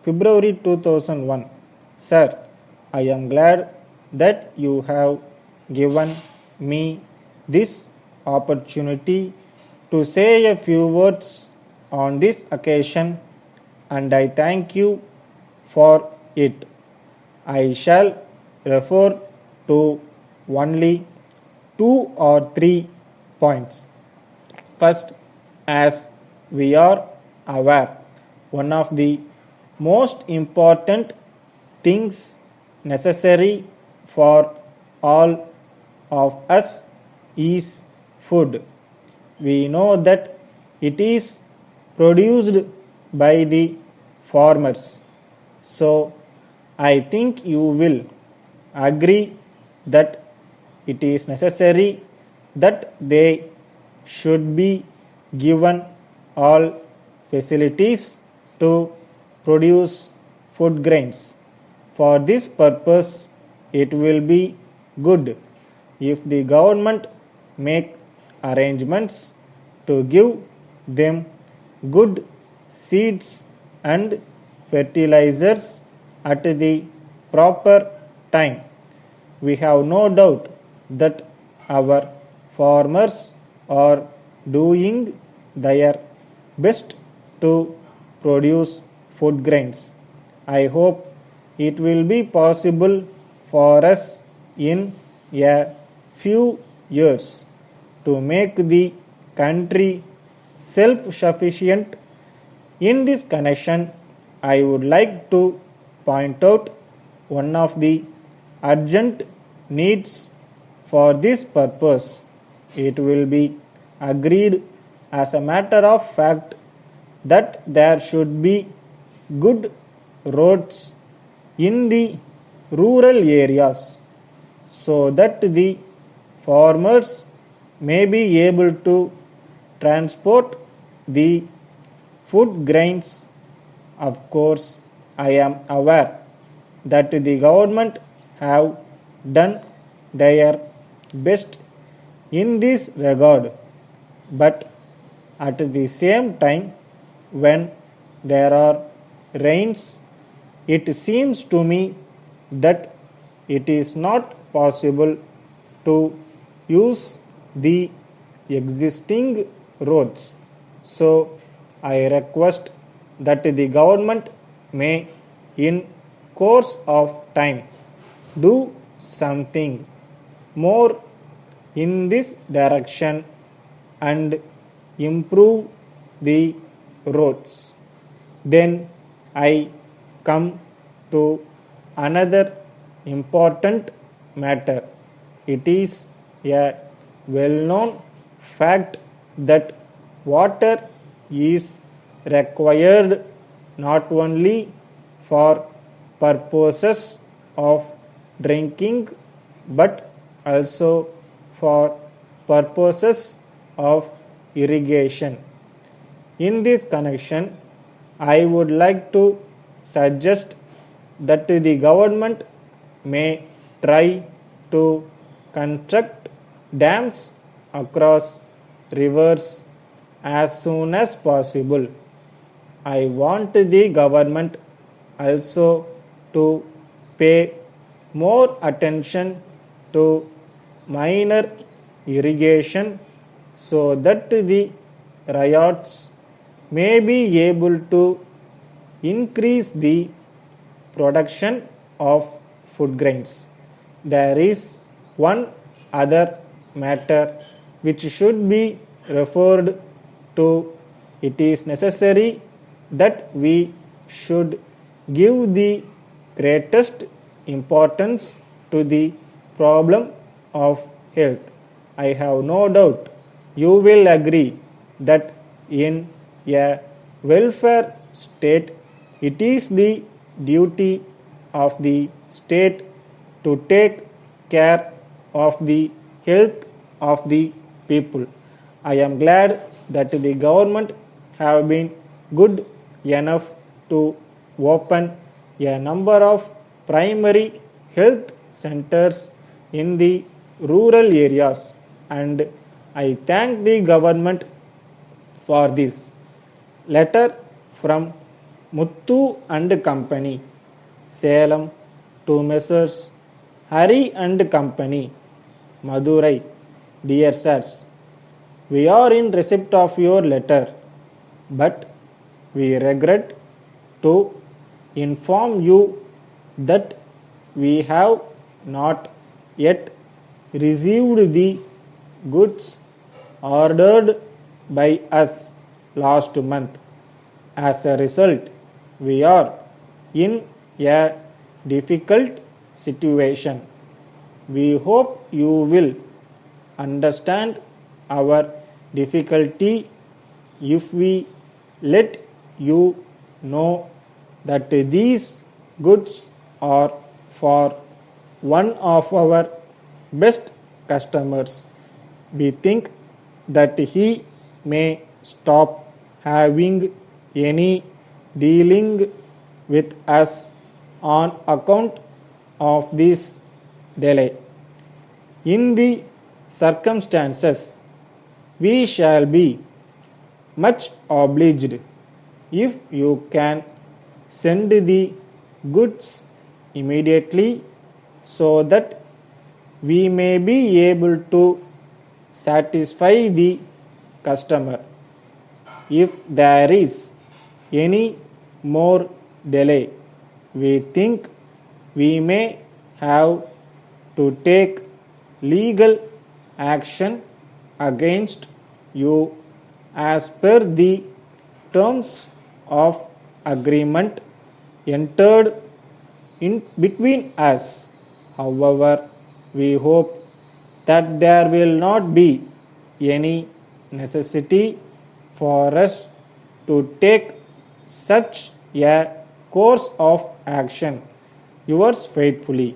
February 2001. Sir, I am glad that you have given me this opportunity to say a few words on this occasion, and I thank you for it. I shall refer to only two or three points. First, as we are aware, one of the most important things necessary for all of us is food. We know that it is produced by the farmers. So, I think you will agree that it is necessary that they should be given all facilities to produce food grains. For this purpose, it will be good if the government make arrangements to give them good seeds and fertilizers at the proper time. We have no doubt that our farmers are doing their best to produce food grains. I hope it will be possible for us in a few years to make the country self-sufficient. In this connection, I would like to point out one of the urgent needs for this purpose. It will be agreed as a matter of fact that there should be good roads in the rural areas so that the farmers may be able to transport the food grains. Of course, I am aware that the government have done their best in this regard, but at the same time, when there are rains, it seems to me that it is not possible to use the existing roads. So, I request that the government may, in course of time, do something more in this direction and improve the roads. Then I come to another important matter. It is a well-known fact that water is required not only for purposes of drinking but also for purposes of irrigation. In this connection, I would like to suggest that the government may try to construct dams across rivers as soon as possible. I want the government also to pay more attention to minor irrigation so that the riots may be able to increase the production of food grains. There is one other matter which should be referred to. It is necessary that we should give the greatest importance to the problem of health. I have no doubt you will agree that in a welfare state, it is the duty of the state to take care of the health of the people. I am glad that the government have been good enough to open a number of primary health centers in the rural areas, and I thank the government for this. Letter from Muthu and Company, Salem, to Messrs. Hari and Company, Madurai. Dear sirs, we are in receipt of your letter, but we regret to inform you that we have not yet received the goods ordered by us last month. As a result, we are in a difficult situation. We hope you will understand our difficulty if we let you know that these goods are for one of our best customers. We think that he may stop having any dealing with us on account of this delay. In the circumstances, we shall be much obliged if you can send the goods immediately so that we may be able to satisfy the customer. If there is any more delay, we think we may have to take legal action against you as per the terms of agreement entered in between us. However, we hope that there will not be any necessity for us to take such a course of action. Yours faithfully,